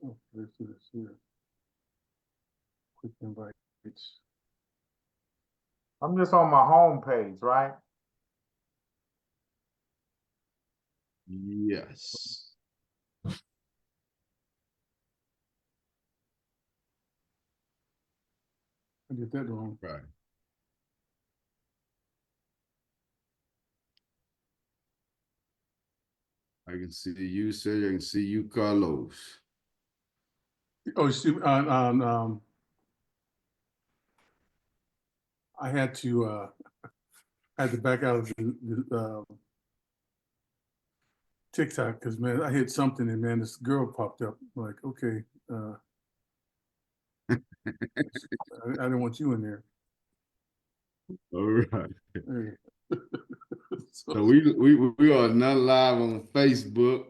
Oh, let's do this here. Quick invites. I'm just on my home page, right? Yes. I did that wrong. Right. I can see you, Cedric. I can see you, Carlos. Oh, you see, I had to back out of the TikTok because man, I hit something and man, this girl popped up. I'm like, okay, I didn't want you in there. All right. Hey. So we are now live on Facebook.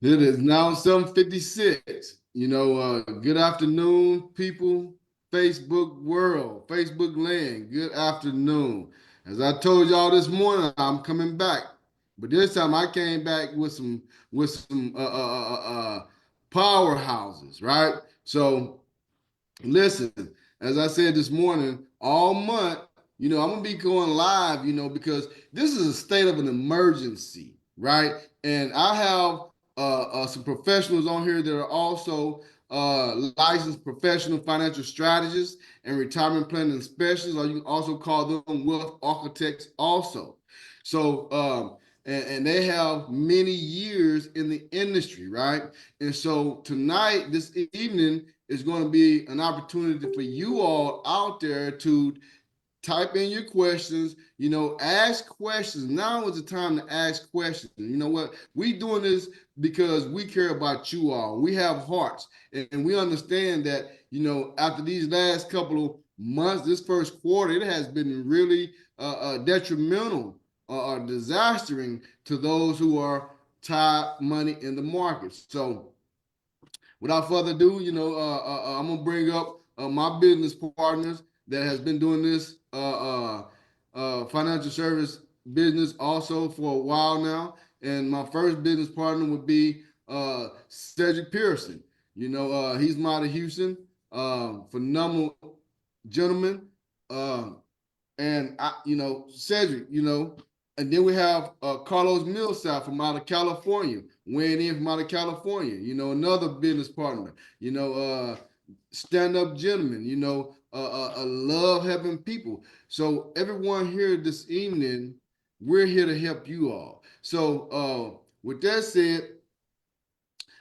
It is now 7:56. Good afternoon, people. Facebook world, Facebook land. Good afternoon. As I told y'all this morning, I'm coming back, but this time I came back with some powerhouses, right? So listen, as I said this morning, all month, I'm gonna be going live, because this is a state of an emergency, right? And I have some professionals on here that are also licensed professional financial strategists and retirement planning specialists, or you can also call them wealth architects also. So, and they have many years in the industry, right? And so tonight, this evening, is going to be an opportunity for you all out there to type in your questions, ask questions. Now is the time to ask questions. You know what? We doing this because we care about you all. We have hearts, and we understand that, after these last couple of months, this first quarter, it has been really detrimental or disastering to those who are tied money in the markets. So without further ado, I'm gonna bring up my business partners that has been doing this financial service business also for a while now. And my first business partner would be Cedric Pearson. He's out of Houston, phenomenal gentleman. And Cedric, and then we have Carlos Millsap from out of California, weighing in from out of California, another business partner, stand-up gentleman, love helping people. So everyone here this evening, we're here to help you all. So with that said,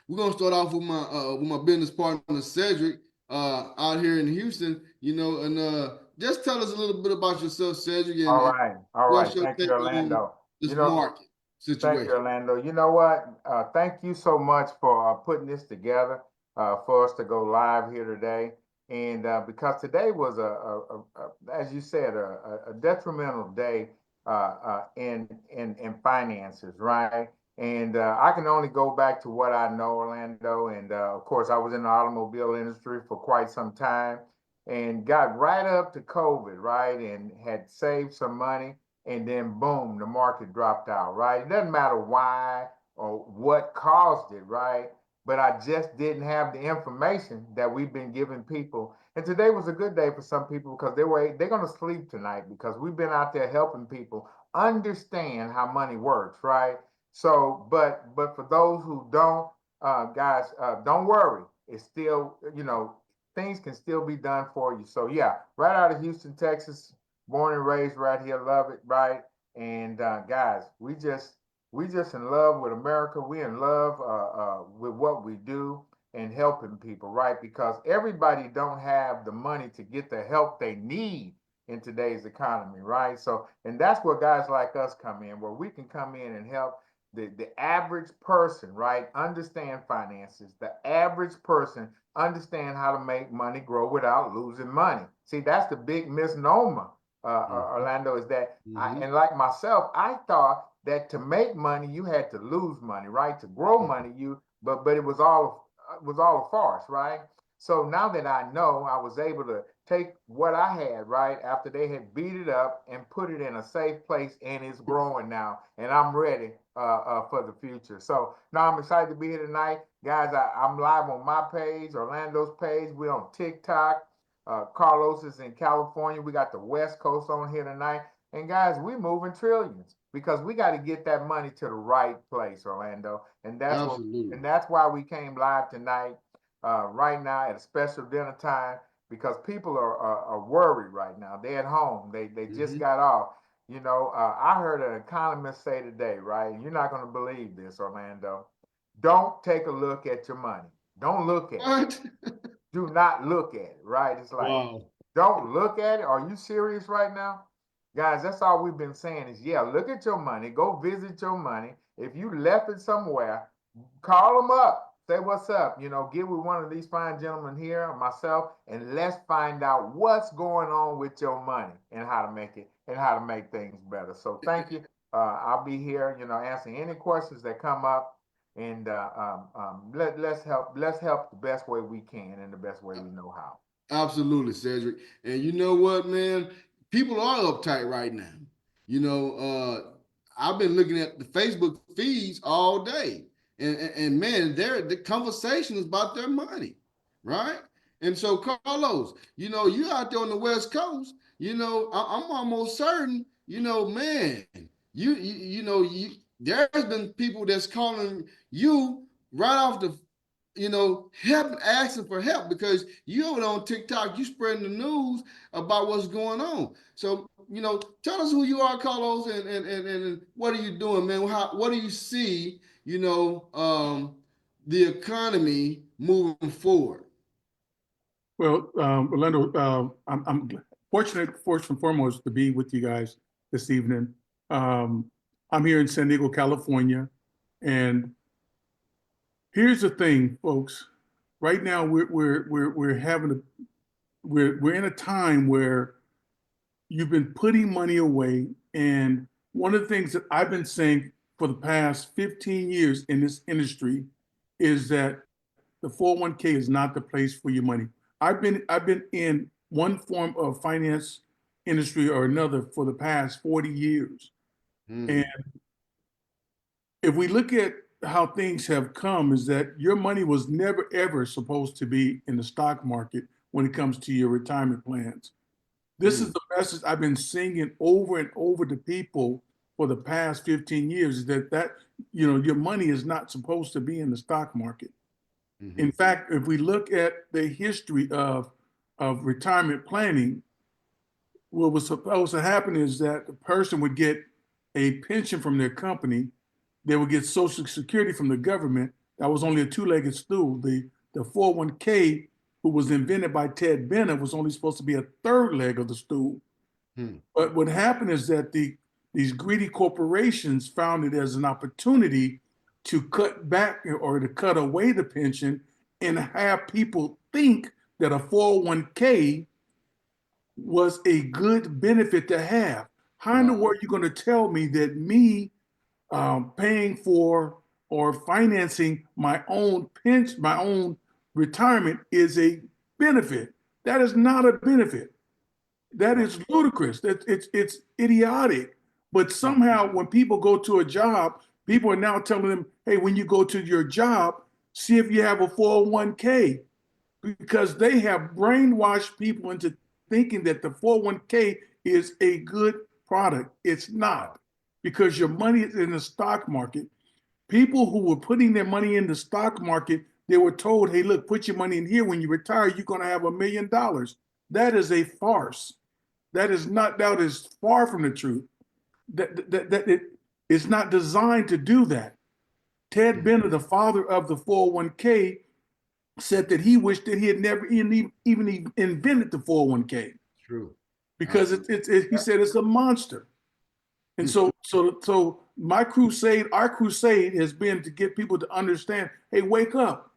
we're gonna start off with my business partner Cedric out here in Houston, and just tell us a little bit about yourself, Cedric, All and right, all what's right. your Thank you, take on Orlando. this market Thank you, situation. Orlando. You know what? Thank you so much for putting this together for us to go live here today. And because today was as you said, a detrimental day in finances, right? And I can only go back to what I know, Orlando. And of course, I was in the automobile industry for quite some time, and got right up to COVID, right, and had saved some money, and then boom, the market dropped out, right? It doesn't matter why or what caused it, right? But I just didn't have the information that we've been giving people. And today was a good day for some people because they're gonna sleep tonight because we've been out there helping people understand how money works, right? So, but for those who don't, guys, don't worry. It's still, things can still be done for you. So yeah, right out of Houston, Texas, born and raised right here, love it, right? And guys, we just in love with America. We in love with what we do and helping people, right? Because everybody don't have the money to get the help they need in today's economy, right? So, and that's where guys like us come in, where we can come in and help the average person, right? Understand finances. The average person understand how to make money grow without losing money. See, that's the big misnomer, Orlando, is that and like myself, I thought that to make money you had to lose money, right? To grow money, but it was all a farce, right? So now that I know, I was able take what I had, right, after they had beat it up and put it in a safe place, and it's growing now, and I'm ready for the future. So now I'm excited to be here tonight. Guys, I'm live on my page, Orlando's page. We're on TikTok. Carlos is in California. We got the West Coast on here tonight. And guys, we moving trillions because we got to get that money to the right place, Orlando. And Absolutely. that's why we came live tonight, right now at a special dinner time, because people are worried right now. They're at home. They just got off. You know, I heard an economist say today, right? And you're not going to believe this, Orlando. Don't take a look at your money. Don't look at it. What? Do not look at it, right? It's like, Wow. don't look at it. Are you serious right now? Guys, that's all we've been saying is, yeah, look at your money. Go visit your money. If you left it somewhere, call them up. Say what's up. You know, get with one of these fine gentlemen here, myself, and let's find out what's going on with your money and how to make it and how to make things better. So thank you. I'll be here, you know, answering any questions that come up, and let's help the best way we can and the best way we know how. Absolutely, Cedric. And you know what, man? People are uptight right now. You know, I've been looking at the Facebook feeds all day. And man, the conversation is about their money, right? And so, Carlos, you know, you out there on the West Coast, you know, I'm almost certain, you know, man, you know, there's been people that's calling you right off the, you know, asking for help because you over on TikTok, you spreading the news about what's going on. So, you know, tell us who you are, Carlos, and what are you doing, man? What do you see, you know, the economy moving forward? Well, Orlando, I'm fortunate, first and foremost, to be with you guys this evening. I'm here in San Diego, California, and here's the thing, folks. Right now, we're in a time where you've been putting money away, and one of the things that I've been saying for the past 15 years in this industry is that the 401k is not the place for your money. I've been in one form of finance industry or another for the past 40 years. And if we look at how things have come, is that your money was never ever supposed to be in the stock market when it comes to your retirement plans. This is the message I've been singing over and over to people for the past 15 years, is that you know, your money is not supposed to be in the stock market. In fact, if we look at the history of retirement planning, what was supposed to happen is that the person would get a pension from their company, they would get Social Security from the government. That was only a two-legged stool. The 401k, who was invented by Ted Bennett, was only supposed to be a third leg of the stool. But what happened is that these greedy corporations found it as an opportunity to cut back or to cut away the pension and have people think that a 401k was a good benefit to have. How in the world are you going to tell me that me paying for or financing my own pension, my own retirement is a benefit? That is not a benefit. That is ludicrous. It's idiotic. But somehow when people go to a job, people are now telling them, hey, when you go to your job, see if you have a 401k, because they have brainwashed people into thinking that the 401k is a good product. It's not, because your money is in the stock market. People who were putting their money in the stock market, they were told, hey, look, put your money in here. When you retire, you're going to have $1 million. That is a farce. That is far from the truth. It's not designed to do that. Ted Bennett, the father of the 401k, said that he wished that he had never even invented the 401k. True. Because he said it's a monster. And so our crusade has been to get people to understand, hey, wake up.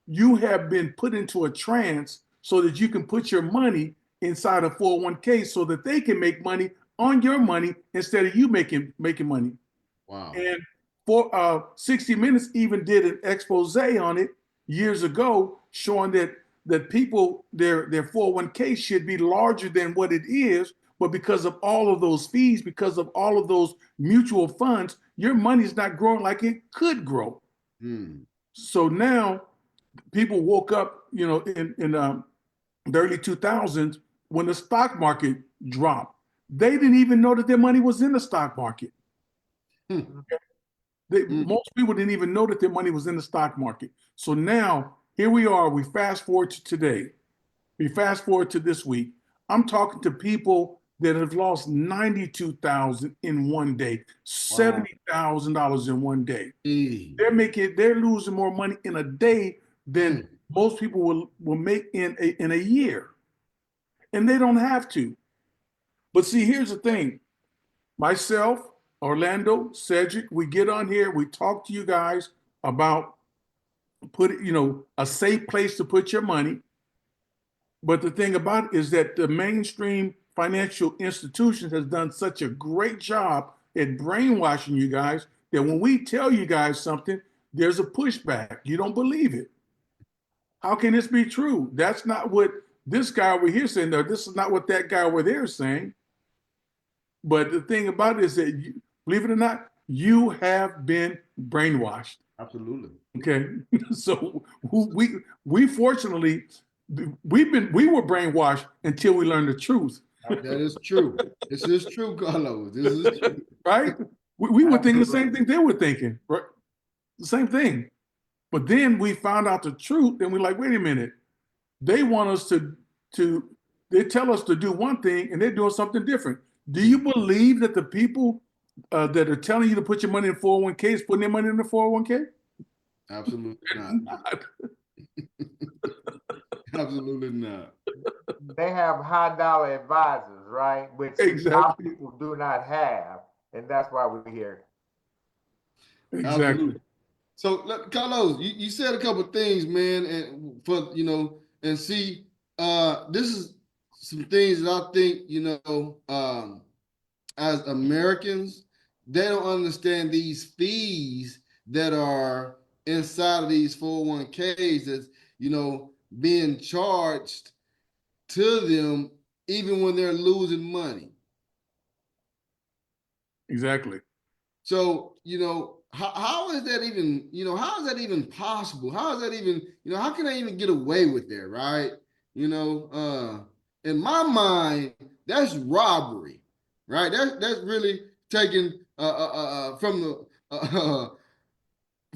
You have been put into a trance so that you can put your money inside a 401k so that they can make money on your money instead of you making money. Wow. And for 60 Minutes even did an expose on it years ago, showing that that people, their 401k should be larger than what it is, but because of all of those fees, because of all of those mutual funds, your money's not growing like it could grow. Mm. So now people woke up, in the early 2000s when the stock market dropped. They didn't even know that their money was in the stock market. Hmm. Most people didn't even know that their money was in the stock market. So now here we are. We fast forward to today. We fast forward to this week. I'm talking to people that have lost 92,000 in one day, $70,000 in one day. Hey. They're losing more money in a day than most people will make in a year, and they don't have to. But see, here's the thing: myself, Orlando, Cedric, we get on here, we talk to you guys about a safe place to put your money. But the thing about it is that the mainstream financial institutions has done such a great job at brainwashing you guys that when we tell you guys something, there's a pushback. You don't believe it. How can this be true? That's not what this guy over here saying. No, this is not what that guy over there is saying. But the thing about it is that, believe it or not, you have been brainwashed. Absolutely. Okay, so we fortunately we were brainwashed until we learned the truth. That is true. This is true, Carlos. This is true. Right? We were thinking the same thing they were thinking, right? The same thing. But then we found out the truth, and we're like, wait a minute. They want us they tell us to do one thing, and they're doing something different. Do you believe that the people that are telling you to put your money in 401k is putting their money in the 401k? Absolutely not. Absolutely not. They have high dollar advisors, right? Which a lot of Exactly. people do not have, and that's why we're here. Exactly. Absolutely. So, Carlos, you said a couple of things, man, and see, this is some things that I think, as Americans, they don't understand these fees that are inside of these 401ks that's, being charged to them even when they're losing money. Exactly. So, how is that even, how is that even possible? How is that even, how can I even get away with that, right? In my mind, that's robbery, right? That's really taken from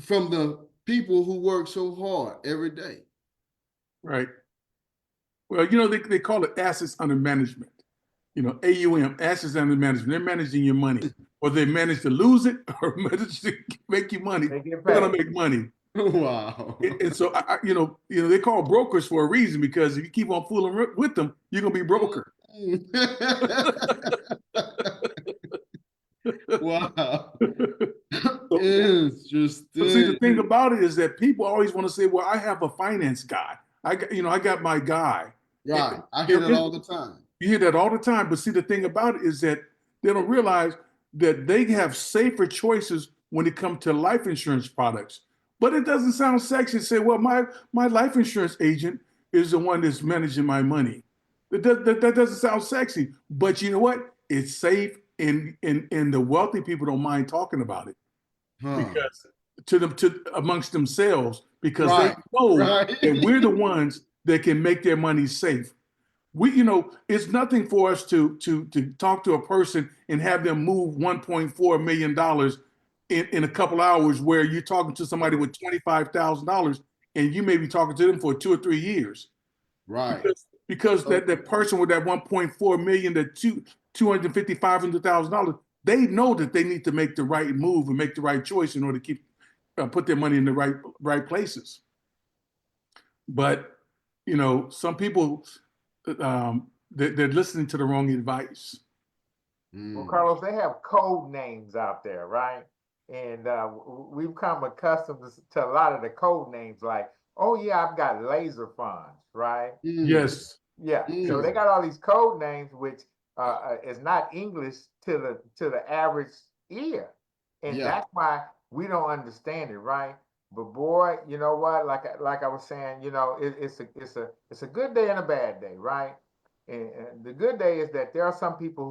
the people who work so hard every day. Right. Well, they call it assets under management. AUM, assets under management. They're managing your money. Or they manage to lose it or manage to make you money. They get They're gonna paid. make money. Wow. And so they call brokers for a reason, because if you keep on fooling with them, you're gonna be broker. Wow. So Interesting. see, the thing about it is that people always want to say, well, I have a finance guy. I got my guy. Right. I hear that all the time. You hear that all the time. But see, the thing about it is that they don't realize that they have safer choices when it comes to life insurance products. But it doesn't sound sexy to say, well, my life insurance agent is the one that's managing my money. That doesn't sound sexy. But you know what? It's safe, and the wealthy people don't mind talking about it. Because to amongst themselves, because they know that we're the ones that can make their money safe. It's nothing for us to talk to a person and have them move $1.4 million in a couple hours, where you're talking to somebody with $25,000 and you may be talking to them for 2 or 3 years. Right. Because that person with that 1.4 million, that $250,000, $500,000, they know that they need to make the right move and make the right choice in order to put their money in the right places. But some people, they're listening to the wrong advice. Well, Carlos, they have code names out there, right? And we've come accustomed to a lot of the code names, like, oh yeah, I've got laser funds, right? Yes. Yeah. So they got all these code names, which is not English to the average ear, and that's why we don't understand it, right? But boy, you know what? Like I was saying, it's a good day and a bad day, right? And the good day is that there are some people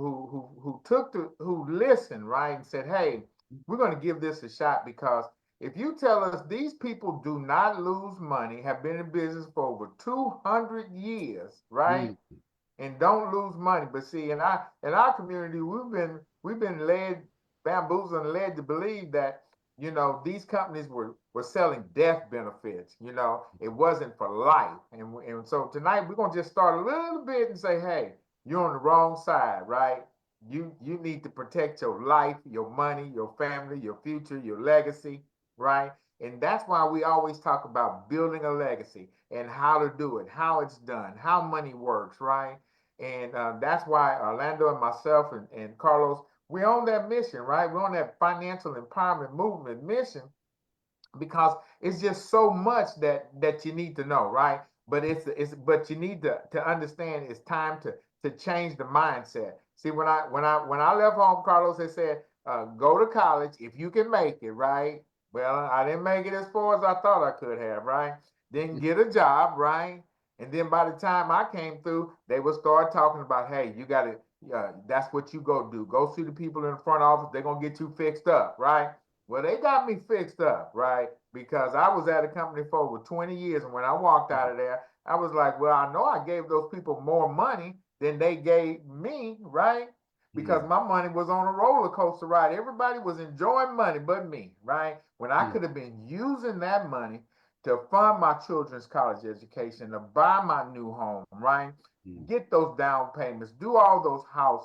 who listened, right, and said, "Hey, we're going to give this a shot because if you tell us these people do not lose money, have been in business for over 200 years, right, Mm, and don't lose money." But see, in our community, we've been led, bamboozled and led to believe that these companies were selling death benefits. It wasn't for life. And so tonight we're gonna just start a little bit and say, hey, you're on the wrong side, right? You need to protect your life, your money, your family, your future, your legacy, right? And that's why we always talk about building a legacy and how to do it, how it's done, how money works, right? And that's why Orlando and myself and Carlos, we're on that mission, right? We're on that financial empowerment movement mission because it's just so much that you need to know, right? But but you need to understand it's time to change the mindset. See, when I left home, Carlos, they said, go to college if you can make it, right? Well, I didn't make it as far as I thought I could have, right? Then get a job, right? And then by the time I came through, they would start talking about, hey, you got to, that's what you go do. Go see the people in the front office. They're going to get you fixed up, right? Well, they got me fixed up, right? Because I was at a company for over 20 years. And when I walked out of there, I was like, well, I know I gave those people more money than they gave me, right? Because mm, my money was on a roller coaster ride. Everybody was enjoying money but me, right? When I mm, could have been using that money to fund my children's college education, to buy my new home, right? mm, Get those down payments, do all those house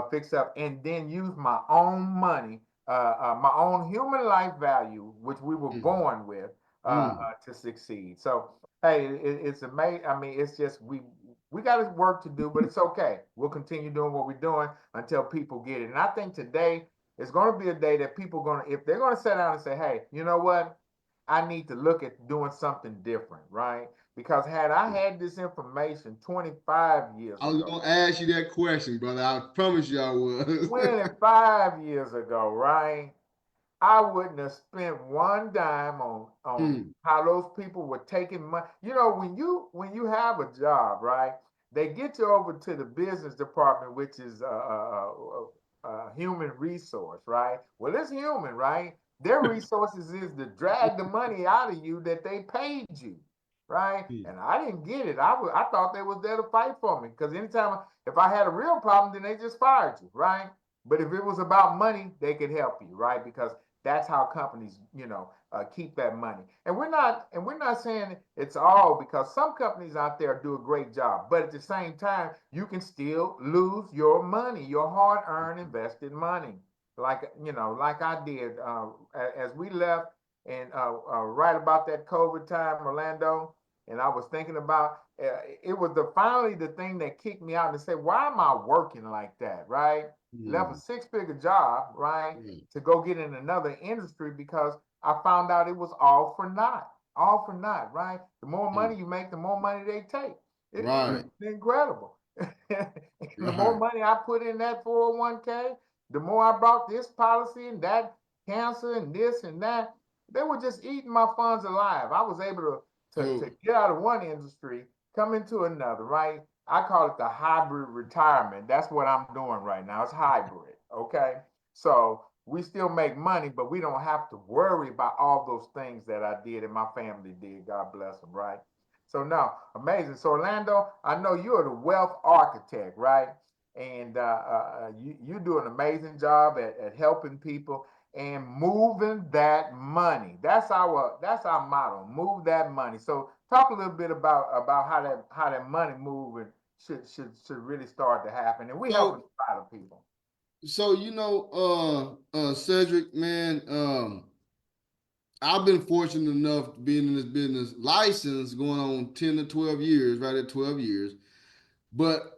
fix up, and then use my own money, my own human life value, which we were mm, born with, mm. to succeed. So, hey, it's amazing. I mean, it's just we got work to do, but it's okay. We'll continue doing what we're doing until people get it. And I think today is going to be a day that people going to, if they're going to sit down and say, hey, you know what? I need to look at doing something different, right? Because had I had this information 25 years I was ago, gonna ask you that question, brother. I promise you I was. 25 years ago, right? I wouldn't have spent one dime on Mm, how those people were taking money. When you have a job, right? They get you over to the business department, which is human resource, right? Well, it's human, right? Their resources is to drag the money out of you that they paid you, right? mm, And I didn't get it. I thought they was there to fight for me because anytime if I had a real problem, then they just fired you, right? But if it was about money, they could help you, right? Because that's how companies, keep that money. And we're not saying it's all because some companies out there do a great job, but at the same time, you can still lose your money, your hard-earned invested money, like I did as we left and right about that COVID time, Orlando. And I was thinking about it was finally the thing that kicked me out and say, why am I working like that, right? Left a mm, six-figure job, right, mm, to go get in another industry because I found out it was all for naught. All for naught, right? The more money mm. you make, the more money they take. Right, It's incredible. The more right. money I put in that 401k, the more I brought this policy and that cancer and this and that. They were just eating my funds alive. I was able to So, get out of one industry, come into another, right? I call it the hybrid retirement. That's what I'm doing right now. It's hybrid. Okay. So we still make money, but we don't have to worry about all those things that I did and my family did. God bless them, right? So now, amazing. So Orlando, I know you're the wealth architect, right? And you do an amazing job at helping people and moving that money. That's our motto. Move that money. So talk a little bit about how that money moving should really start to happen. And we helping so, a lot of people. Cedric, man, I've been fortunate enough to be in this business license going on 10 to 12 years, right at 12 years. But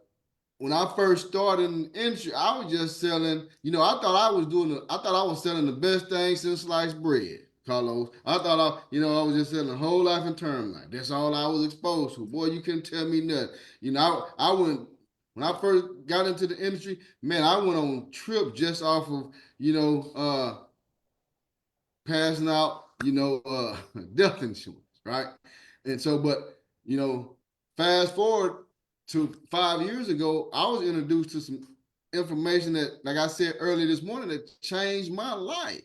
when I first started in the industry, I was just selling, I thought I was selling the best thing since sliced bread, Carlos. I was just selling whole life and term life. That's all I was exposed to. Boy, you couldn't tell me nothing. I went, when I first got into the industry, man, I went on trips just off of, passing out death insurance, right? And so, but fast forward to 5 years ago, I was introduced to some information that, like I said earlier this morning, that changed my life,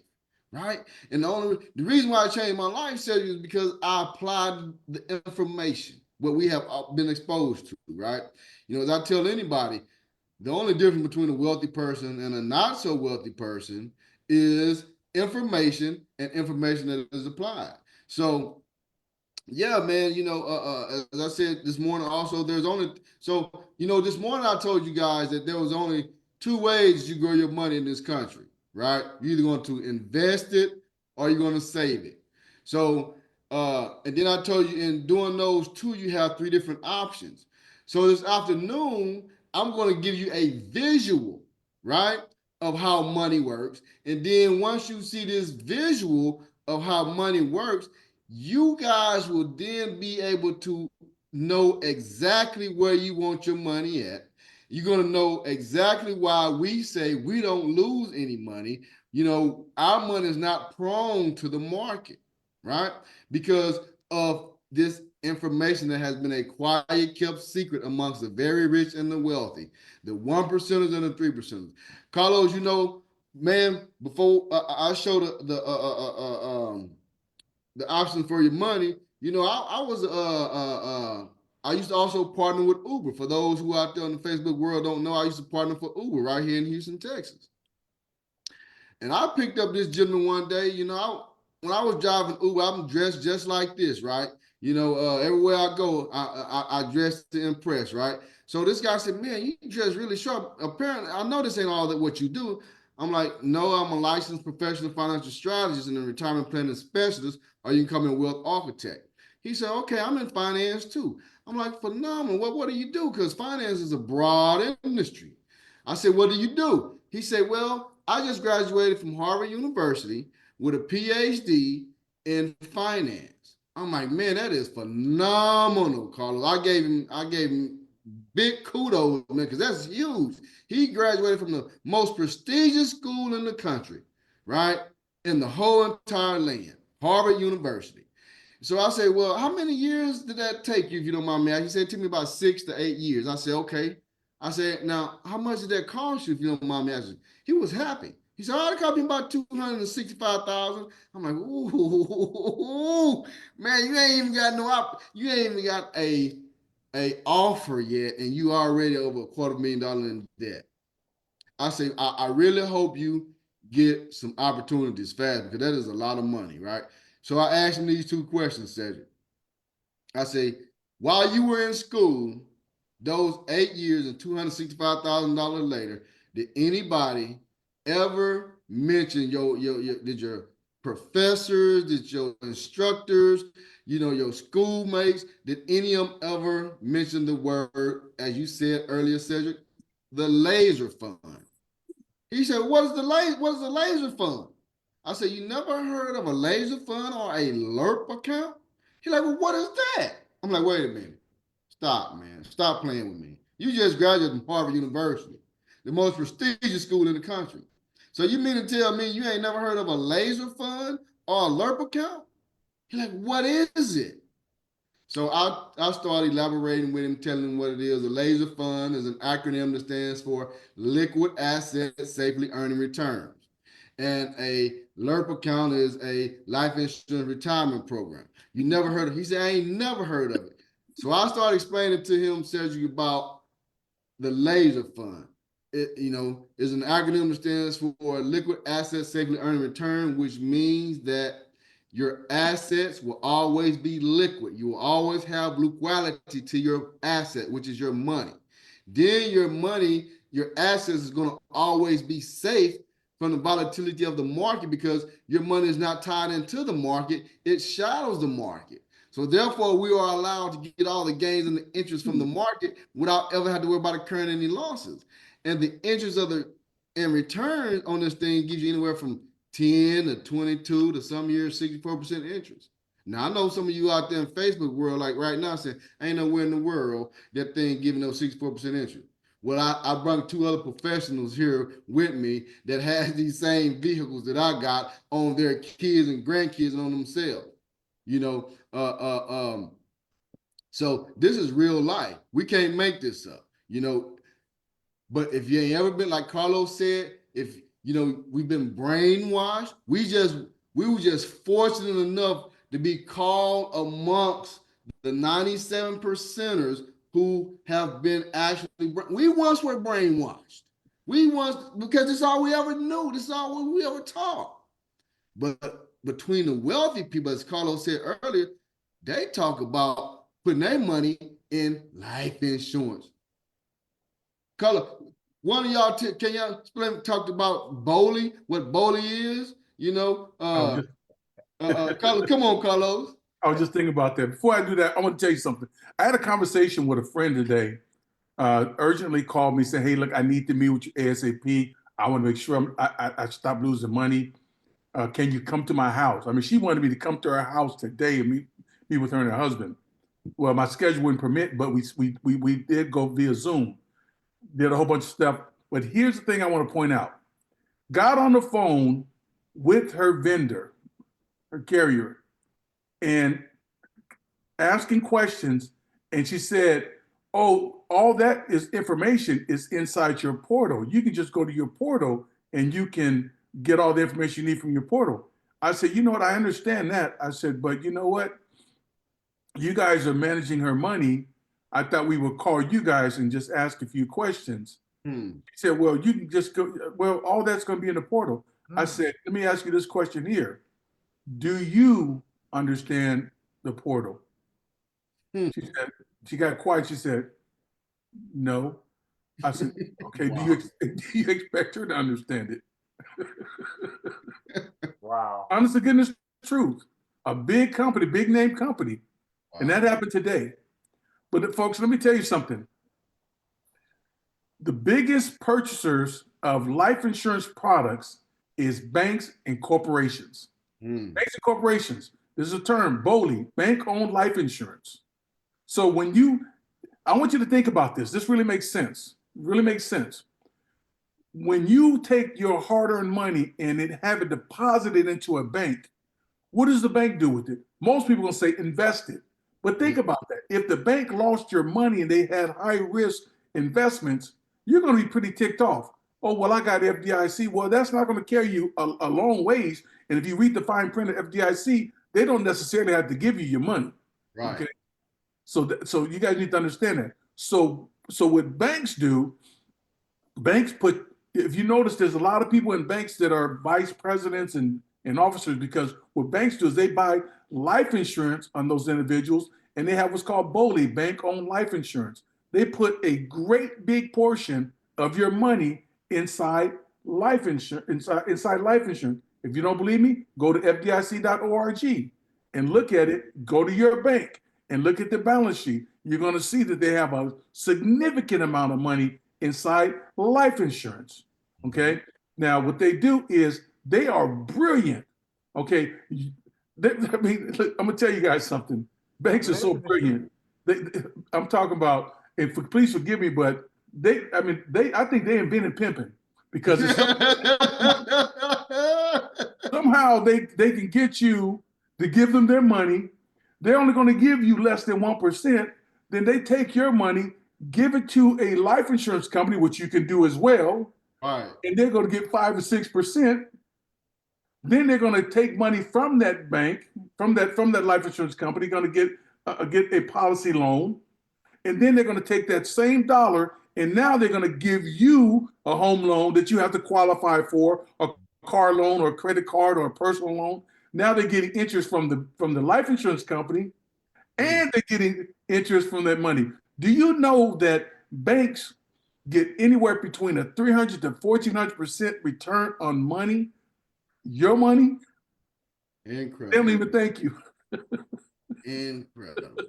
right? And the reason why I changed my life, Sergio, is because I applied the information, what we have been exposed to, right? As I tell anybody, the only difference between a wealthy person and a not so wealthy person is information and information that is applied. So yeah, man, as I said this morning, also this morning I told you guys that there was only two ways you grow your money in this country, right? You're either going to invest it or you're going to save it. So, and then I told you in doing those two, you have three different options. So this afternoon, I'm going to give you a visual, right, of how money works. And then once you see this visual of how money works, you guys will then be able to know exactly where you want your money at. You're going to know exactly why we say we don't lose any money. Our money is not prone to the market, right? Because of this information that has been a quiet, kept secret amongst the very rich and the wealthy, the 1%ers and the 3%ers. Carlos, man, before I show the option for your money, I used to also partner with Uber. For those who out there in the Facebook world don't know, I used to partner for Uber right here in Houston, Texas. And I picked up this gentleman one day, when I was driving Uber, I'm dressed just like this, right? Everywhere I go, I dress to impress, right? So this guy said, man, you dress really sharp. Apparently, I know this ain't all that what you do. I'm like, no, I'm a licensed professional financial strategist and a retirement planning specialist, or you can come in wealth architect. He said, okay, I'm in finance too. I'm like, phenomenal. What do you do? Because finance is a broad industry. I said, what do you do? He said, well, I just graduated from Harvard University with a PhD in finance. I'm like, man, that is phenomenal, Carlos. I gave him big kudos, man, because that's huge. He graduated from the most prestigious school in the country, right? In the whole entire land, Harvard University. So I said, well, how many years did that take you, if you don't mind me asking? He said, it took me about 6 to 8 years. I said, okay. I said, now, how much did that cost you, if you don't mind me asking? He was happy. He said, oh, it cost me about $265,000. I'm like, ooh, man, you ain't even got a offer yet, and you already over $250,000 in debt. I say, I really hope you get some opportunities fast, because that is a lot of money, right? So I asked him these two questions, Cedric. I say, while you were in school, those 8 years and $265,000 later, did anybody ever mention did your professors, did your instructors, your schoolmates, did any of them ever mention the word, as you said earlier, Cedric, the laser fund? He said, what is the laser fund? I said, you never heard of a laser fund or a LERP account? He's like, well, what is that? I'm like, wait a minute. Stop, man. Stop playing with me. You just graduated from Harvard University, the most prestigious school in the country. So you mean to tell me you ain't never heard of a laser fund or a LERP account? He's like, what is it? So I started elaborating with him, telling him what it is. A laser fund is an acronym that stands for Liquid Assets Safely Earning Returns. And a LERP account is a life insurance retirement program. You never heard of it? He said, I ain't never heard of it. So I started explaining to him, Sergio, about the laser fund. It, is an acronym that stands for Liquid Assets Safely Earning Return, which means that your assets will always be liquid. You will always have liquidity to your asset, which is your money. Then your money, your assets is going to always be safe from the volatility of the market, because your money is not tied into the market. It shadows the market. So therefore, we are allowed to get all the gains and the interest from the market without ever having to worry about incurring any losses. And the interest in return on this thing gives you anywhere from 10 to 22 to some years 64% interest. Now I know some of you out there in Facebook world, like right now, saying ain't nowhere in the world that thing giving those 64% interest. Well, I brought two other professionals here with me that has these same vehicles that I got on their kids and grandkids and on themselves. You know, so this is real life. We can't make this up. You know, but if you ain't ever been, like Carlos said, if you know, we've been brainwashed. We were just fortunate enough to be called amongst the 97 percenters who have been actually. We once were brainwashed. We once, because it's all we ever knew. This is all we ever taught. But between the wealthy people, as Carlos said earlier, they talk about putting their money in life insurance. Color, one of y'all can y'all explain, talked about BOLI, what BOLI is? You know, Carlos, come on, Carlos. I was just thinking about that. Before I do that, I want to tell you something. I had a conversation with a friend today. Urgently called me, said, "Hey, look, I need to meet with you ASAP. I want to make sure I stop losing money. Can you come to my house?" I mean, she wanted me to come to her house today and meet with her and her husband. Well, my schedule wouldn't permit, but we did go via Zoom. Did a whole bunch of stuff. But here's the thing I want to point out. Got on the phone with her vendor, her carrier, and asking questions. And she said, "Oh, all that is information is inside your portal. You can just go to your portal and you can get all the information you need from your portal." I said, "You know what? I understand that." I said, "But you know what? You guys are managing her money. I thought we would call you guys and just ask a few questions." He said, "Well, you can just go, well, all that's going to be in the portal." I said, "Let me ask you this question here. Do you understand the portal?" She said, she got quiet. She said, "No." I said, "Okay, Wow. do you expect her to understand it?" Wow. Honest to goodness truth. A big company, big name company. Wow. And that happened today. But folks, let me tell you something. The biggest purchasers of life insurance products is banks and corporations. Banks and corporations. This is a term, BOLI, bank-owned life insurance. So I want you to think about this. This really makes sense. It really makes sense. When you take your hard-earned money and have it deposited into a bank, what does the bank do with it? Most people will say invest it. But think about that. If the bank lost your money and they had high-risk investments, you're going to be pretty ticked off. "Oh, well, I got FDIC." Well, that's not going to carry you a long ways. And if you read the fine print of FDIC, they don't necessarily have to give you your money. Right. Okay. So you guys need to understand that. So what banks do, banks put, if you notice, there's a lot of people in banks that are vice presidents and officers, because what banks do is they buy life insurance on those individuals, and they have what's called BOLI, bank-owned life insurance. They put a great big portion of your money inside life insurance, inside life insurance. If you don't believe me, go to FDIC.org and look at it. Go to your bank and look at the balance sheet. You're going to see that they have a significant amount of money inside life insurance. Okay. Now, what they do is they are brilliant. Okay. I mean, look, I'm going to tell you guys something. Banks are so brilliant. I'm talking about, and please forgive me, but I think they invented pimping, because it's somehow they can get you to give them their money. They're only going to give you less than 1%. Then they take your money, give it to a life insurance company, which you can do as well. Right. And they're going to get 5 or 6%. Then they're going to take money from that bank, from that life insurance company, going to get a policy loan. And then they're going to take that same dollar, and now they're going to give you a home loan that you have to qualify for, a car loan or a credit card or a personal loan. Now they're getting interest from the life insurance company, and they're getting interest from that money. Do you know that banks get anywhere between a 300 to 1,400% return on money? Your money? Incredible. They don't even thank you. Incredible.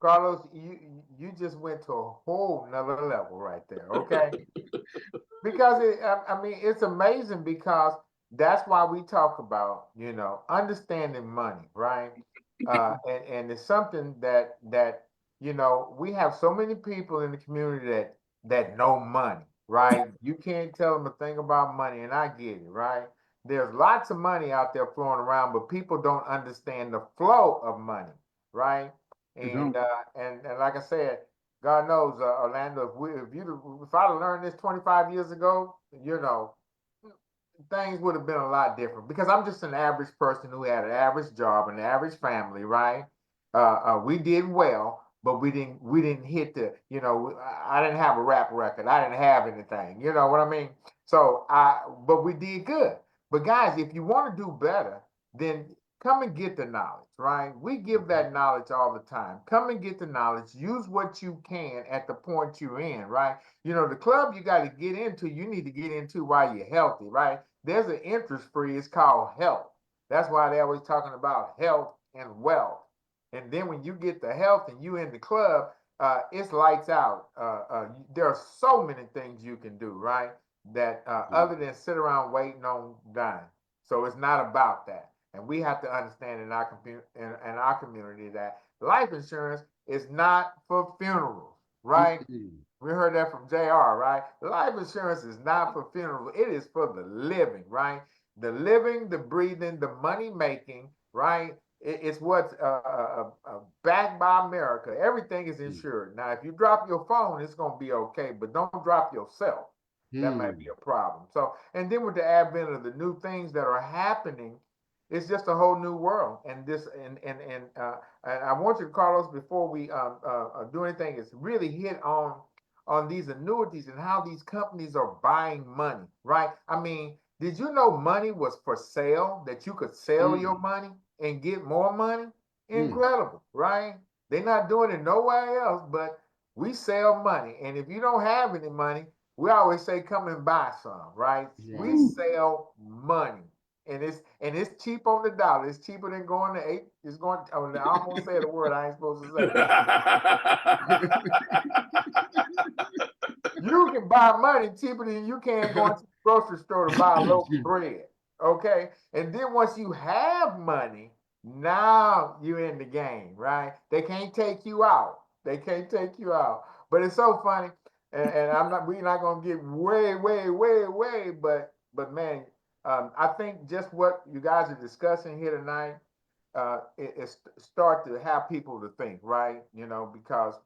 Carlos, you just went to a whole nother level right there, okay? Because I mean, it's amazing, because that's why we talk about, understanding money, right? And it's something that we have so many people in the community that that know money, right? You can't tell them a thing about money, and I get it, right? There's lots of money out there flowing around, but people don't understand the flow of money, right? They And don't. and like I said, God knows, Orlando, if I'd have learned this 25 years ago, you know, things would have been a lot different because I'm just an average person who had an average job, an average family, right? We did well, but we didn't hit the, I didn't have a rap record. I didn't have anything. You know what I mean? But we did good. But guys, if you want to do better, then come and get the knowledge, right? We give that knowledge all the time. Come and get the knowledge. Use what you can at the point you're in, right? The club you got to get into, you need to get into while you're healthy, right? There's an interest free, it's called health. That's why they're always talking about health and wealth. And then when you get the health and you in the club, it's lights out. There are so many things you can do, right? That other than sit around waiting on dying. So it's not about that. And we have to understand in our community that life insurance is not for funerals, right? We heard that from JR, right? Life insurance is not for funeral. It is for the living, right? The living, the breathing, the money making, right? It's what's backed by America. Everything is insured. Now, if you drop your phone, it's going to be okay, but don't drop yourself. That might be a problem. So, and then with the advent of the new things that are happening, it's just a whole new world. And I want you, Carlos, before we do anything, is really hit on these annuities and how these companies are buying money, right? I mean, did you know money was for sale, that you could sell your money and get more money? Incredible, right? They're not doing it nowhere else, but we sell money. And if you don't have any money, we always say come and buy some, right? We sell money. And it's cheap on the dollar. It's cheaper than going to eight. It's going. I almost said a word I ain't supposed to say. You can buy money cheaper than you can going to the grocery store to buy a loaf of bread. Okay. And then once you have money, now you're in the game, right? They can't take you out. They can't take you out. But it's so funny. And we're not gonna get way, but man, I think just what you guys are discussing here tonight, it start to have people to think, right? Because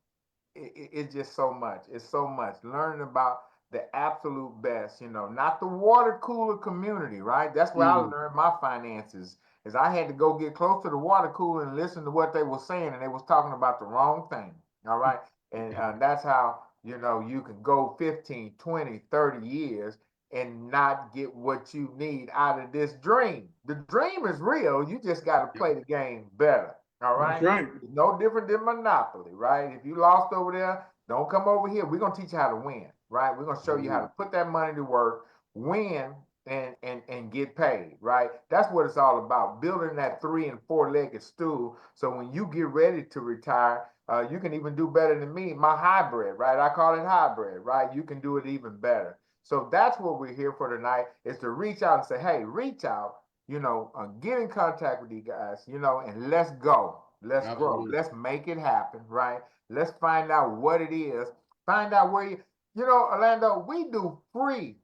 it's just so much. It's so much. Learning about the absolute best, not the water cooler community, right? That's where I learned my finances. Is I had to go get close to the water cooler and listen to what they were saying, and they was talking about the wrong thing. All right. And that's how, you can go 15, 20, 30 years and not get what you need out of this dream. The dream is real. You just got to play the game better. All right. That's right. It's no different than Monopoly, right? If you lost over there, don't come over here. We're gonna teach you how to win, right? We're gonna show you how to put that money to work, win, and get paid, right? That's what it's all about. Building that 3 and 4-legged stool. So when you get ready to retire, you can even do better than me. My hybrid, right? I call it hybrid, right? You can do it even better. So that's what we're here for tonight, is to reach out and say, hey, reach out, get in contact with you guys, and let's go. Let's grow. Let's make it happen, right? Let's find out what it is. Find out where Orlando, we do free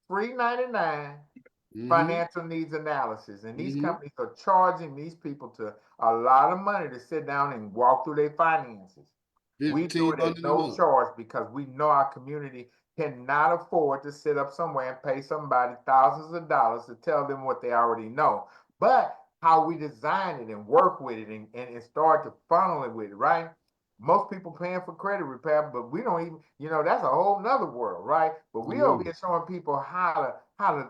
99 financial needs analysis. And these companies are charging these people to a lot of money to sit down and walk through their finances. We do it at no charge because we know our community cannot afford to sit up somewhere and pay somebody thousands of dollars to tell them what they already know. But how we design it and work with it and start to funnel it with it, right? Most people paying for credit repair, but we don't even, that's a whole nother world, right? But we over here showing people how to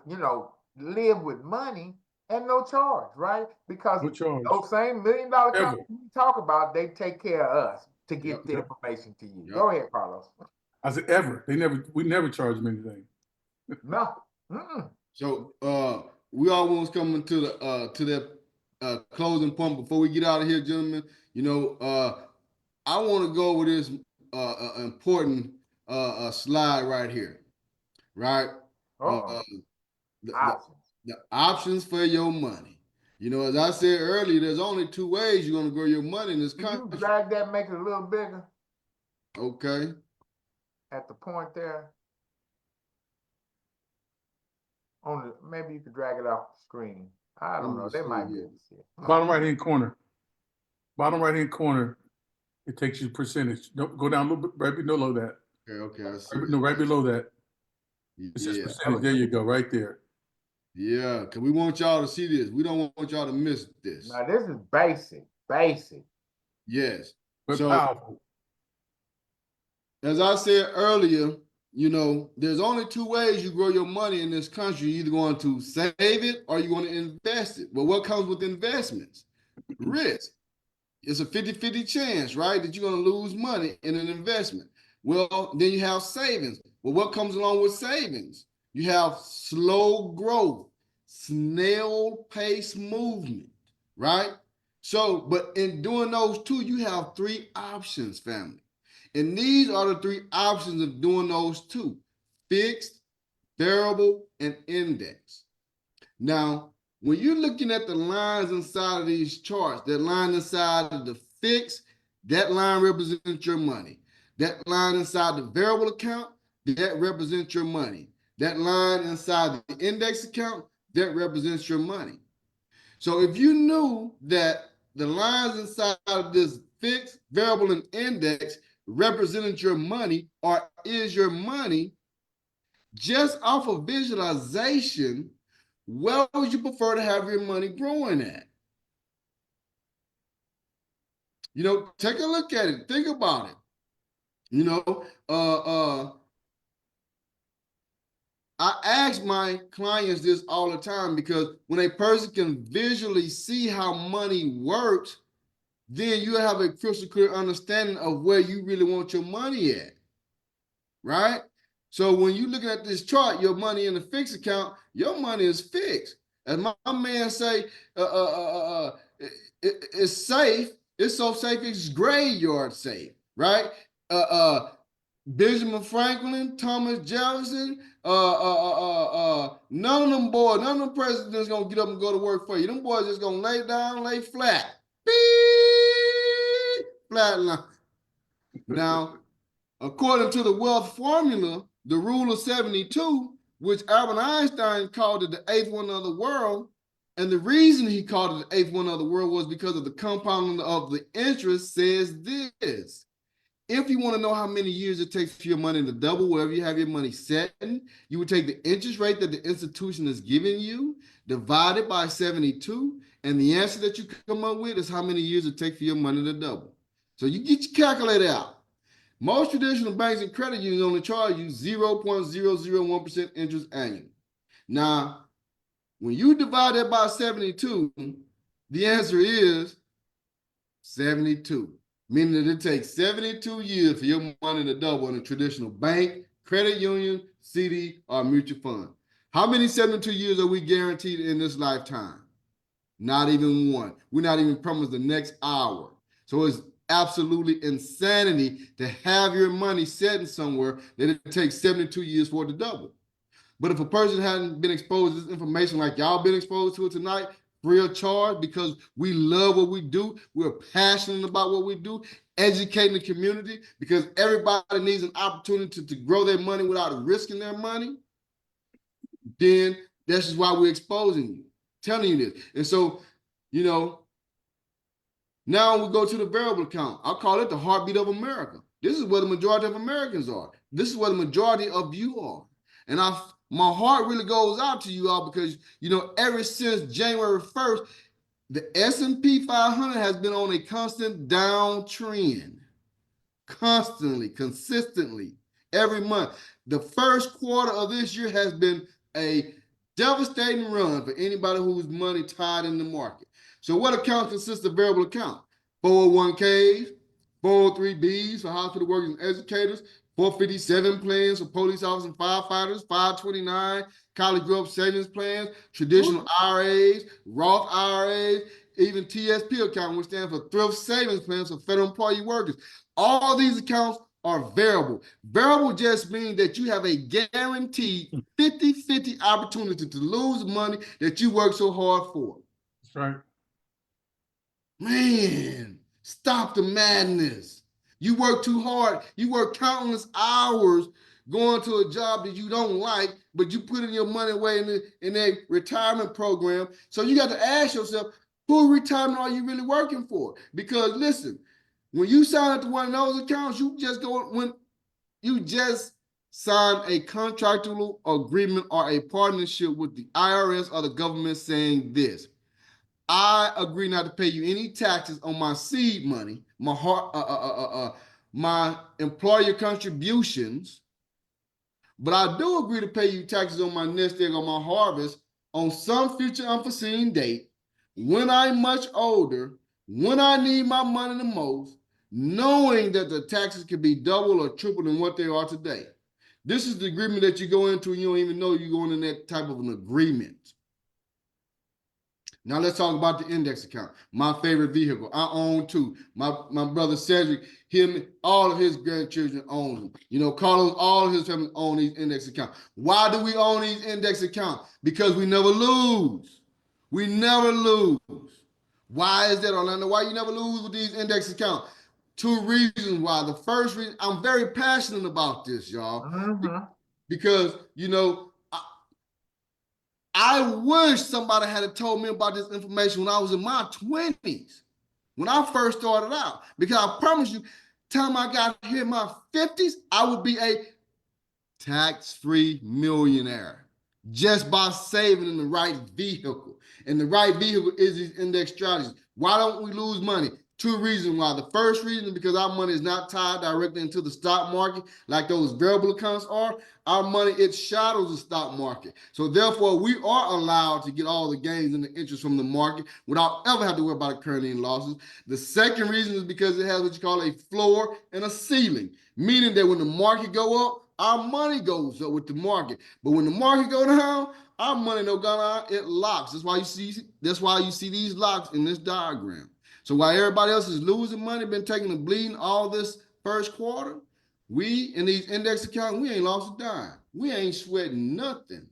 live with money and no charge, right? Because No charge. those same $1 million companies we talk about, they take care of us to get the information to you. Go ahead, Carlos. I said we never charge them anything. No. So we almost coming to that closing point before we get out of here, gentlemen. I want to go over this important slide right here, right? The options for your money. As I said earlier, there's only 2 ways you're going to grow your money in this country. Can you drag that, make it a little bigger? Okay. at the point there? Maybe you could drag it off the screen. I don't Let know. me They see might be here. able to see it. Bottom right-hand corner. Bottom right-hand corner, it takes you percentage. Don't go down a little bit, right below that. Okay, I see No, it. right below that. It says Yeah, percentage. There you go, right there. yeah, because we want y'all to see this. We don't want y'all to miss this. Now this is basic, basic. Yes. But So, powerful. as I said earlier, you know, there's only two ways you grow your money in this country. You're either going to save it or you're going to invest it. But what comes with investments? Risk. It's a 50-50 chance, right, that you're going to lose money in an investment. Well, then you have savings. Well, what comes along with savings? You have slow growth, snail pace movement, right? So, but in doing those two, you have three options, family. And these are the three options of doing those two: fixed, variable, and index. Now, when you're looking at the lines inside of these charts, that line inside of the fixed, that line represents your money. That line inside the variable account, that represents your money. That line inside the index account, that represents your money. So if you knew that the lines inside of this fixed, variable, and index represented your money or is your money, just off of visualization, where would you prefer to have your money growing at? You know, take a look at it. Think about it. You know, I ask my clients this all the time because when a person can visually see how money works, then you have a crystal clear understanding of where you really want your money at, right? So when you're looking at this chart, your money in the fixed account, your money is fixed. As my man say, it's safe. It's so safe, it's graveyard safe, right? Benjamin Franklin, Thomas Jefferson, none of them boys, none of them presidents gonna get up and go to work for you. Them boys just gonna lay down, lay flat. Beep, flat line. Now, according to the wealth formula, the rule of 72, which Albert Einstein called it the eighth wonder of the world, and the reason he called it the eighth wonder of the world was because of the compounding of the interest, says this: if you want to know how many years it takes for your money to double wherever you have your money set, you would take the interest rate that the institution is giving you, divide it by 72, and the answer that you come up with is how many years it takes for your money to double. So you get your calculator out. Most traditional banks and credit unions only charge you 0.001% interest annually. Now, when you divide that by 72, the answer is 72. Meaning that it takes 72 years for your money to double in a traditional bank, credit union, CD, or mutual fund. How many 72 years are we guaranteed in this lifetime? Not even one. We're not even promised the next hour. So it's absolutely insanity to have your money sitting somewhere that it takes 72 years for it to double. But if a person hadn't been exposed to this information like y'all been exposed to it tonight, free of charge, because we love what we do, we're passionate about what we do, educating the community, because everybody needs an opportunity to grow their money without risking their money, then that's just why we're exposing you, telling you this. And so, you know, now we go to the variable account. I call it the heartbeat of America. This is where the majority of Americans are. This is where the majority of you are. And my heart really goes out to you all because, you know, ever since January 1st, the S&P 500 has been on a constant downtrend, constantly, consistently, every month. The first quarter of this year has been a devastating run for anybody whose money tied in the market. So what account consists of variable account? 401ks, 403bs for hospital workers and educators, 457 plans for police officers and firefighters, 529 college growth savings plans, traditional IRAs, Roth IRAs, even TSP account, which stands for thrift savings plans for federal employee workers. All these accounts are variable. Variable just means that you have a guaranteed 50-50 opportunity to lose money that you work so hard for. That's right. Man, stop the madness. You work too hard. You work countless hours going to a job that you don't like, but you put in your money away in a retirement program. So you got to ask yourself, who retirement are you really working for? Because listen, when you sign up to one of those accounts, you just sign a contractual agreement or a partnership with the IRS or the government saying this: I agree not to pay you any taxes on my seed money, my employer contributions, but I do agree to pay you taxes on my nest egg or my harvest on some future unforeseen date, when I'm much older, when I need my money the most, knowing that the taxes can be double or triple than what they are today. This is the agreement that you go into and you don't even know you're going in that type of an agreement. Now let's talk about the index account. My favorite vehicle. I own two. My brother Cedric, him, all of his grandchildren own them. You know, Carlos, all of his family own these index accounts. Why do we own these index accounts? Because we never lose. We never lose. Why is that, Orlando? Why you never lose with these index accounts? Two reasons why. The first reason, I'm very passionate about this, y'all. Because, you know, I wish somebody had told me about this information when I was in my 20s, when I first started out. Because I promise you, time I got here in my 50s, I would be a tax-free millionaire just by saving in the right vehicle. And the right vehicle is these index strategies. Why don't we lose money? Two reasons why. The first reason is because our money is not tied directly into the stock market like those variable accounts are. Our money, it shadows the stock market. So therefore, we are allowed to get all the gains and the interest from the market without ever having to worry about incurring any losses. The second reason is because it has what you call a floor and a ceiling, meaning that when the market go up, our money goes up with the market. But when the market go down, our money don't go down, it locks. That's why you see these locks in this diagram. So while everybody else is losing money, been taking the bleeding all this first quarter, we in these index accounts, we ain't lost a dime. We ain't sweating nothing.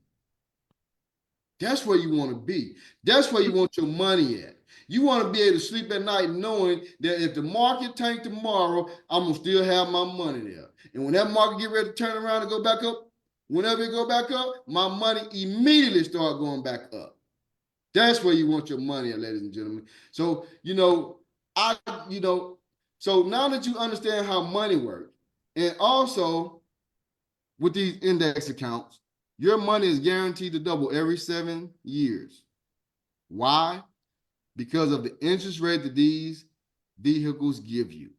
That's where you want to be. That's where you want your money at. You want to be able to sleep at night knowing that if the market tank tomorrow, I'm going to still have my money there. And when that market get ready to turn around and go back up, whenever it go back up, my money immediately start going back up. That's where you want your money at, ladies and gentlemen. So, so now that you understand how money works, and also with these index accounts, your money is guaranteed to double every 7 years. Why? Because of the interest rate that these vehicles give you.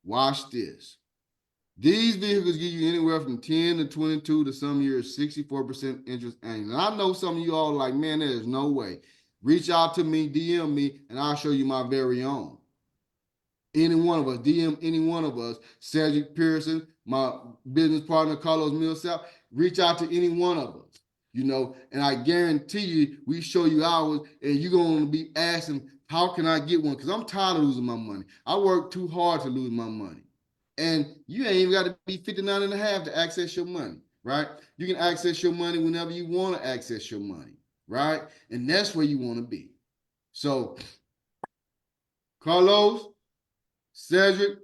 Watch this. These vehicles give you anywhere from 10 to 22 to some years 64% interest annually. And I know some of you all are like, man, there is no way. Reach out to me, DM me, and I'll show you my very own. Any one of us, DM any one of us, Cedric Pearson, my business partner, Carlos Millsap, reach out to any one of us, and I guarantee you, we show you ours, and you're going to be asking, how can I get one? Because I'm tired of losing my money. I work too hard to lose my money. And you ain't even got to be 59 and a half to access your money, right? You can access your money whenever you want to access your money, right? And that's where you want to be. So, Carlos, Cedric,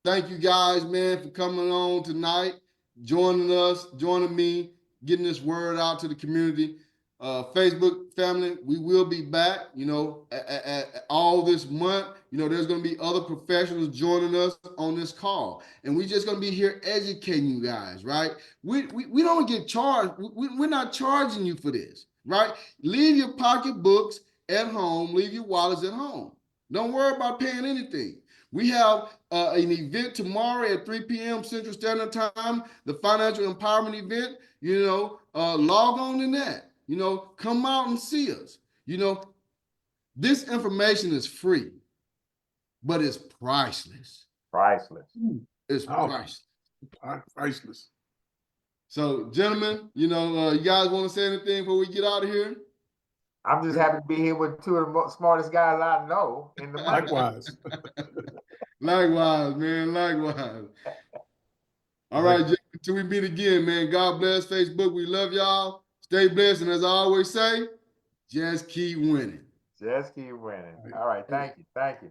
thank you guys, man, for coming on tonight, joining us, joining me, getting this word out to the community. Facebook family, we will be back, all this month. There's going to be other professionals joining us on this call. And we're just going to be here educating you guys, right? We don't get charged. We're not charging you for this, right? Leave your pocketbooks at home. Leave your wallets at home. Don't worry about paying anything. We have an event tomorrow at 3 p.m. Central Standard Time, the Financial Empowerment event. Log on in that. Come out and see us. This information is free, but it's priceless. Priceless. It's priceless. Priceless. So, gentlemen, you guys want to say anything before we get out of here? I'm just happy to be here with two of the smartest guys I know in the market. Likewise. Likewise, man. Likewise. All right, gentlemen, until we meet again, man. God bless Facebook. We love y'all. Stay blessed. And as I always say, just keep winning. Just keep winning. All right. Thank you. Thank you.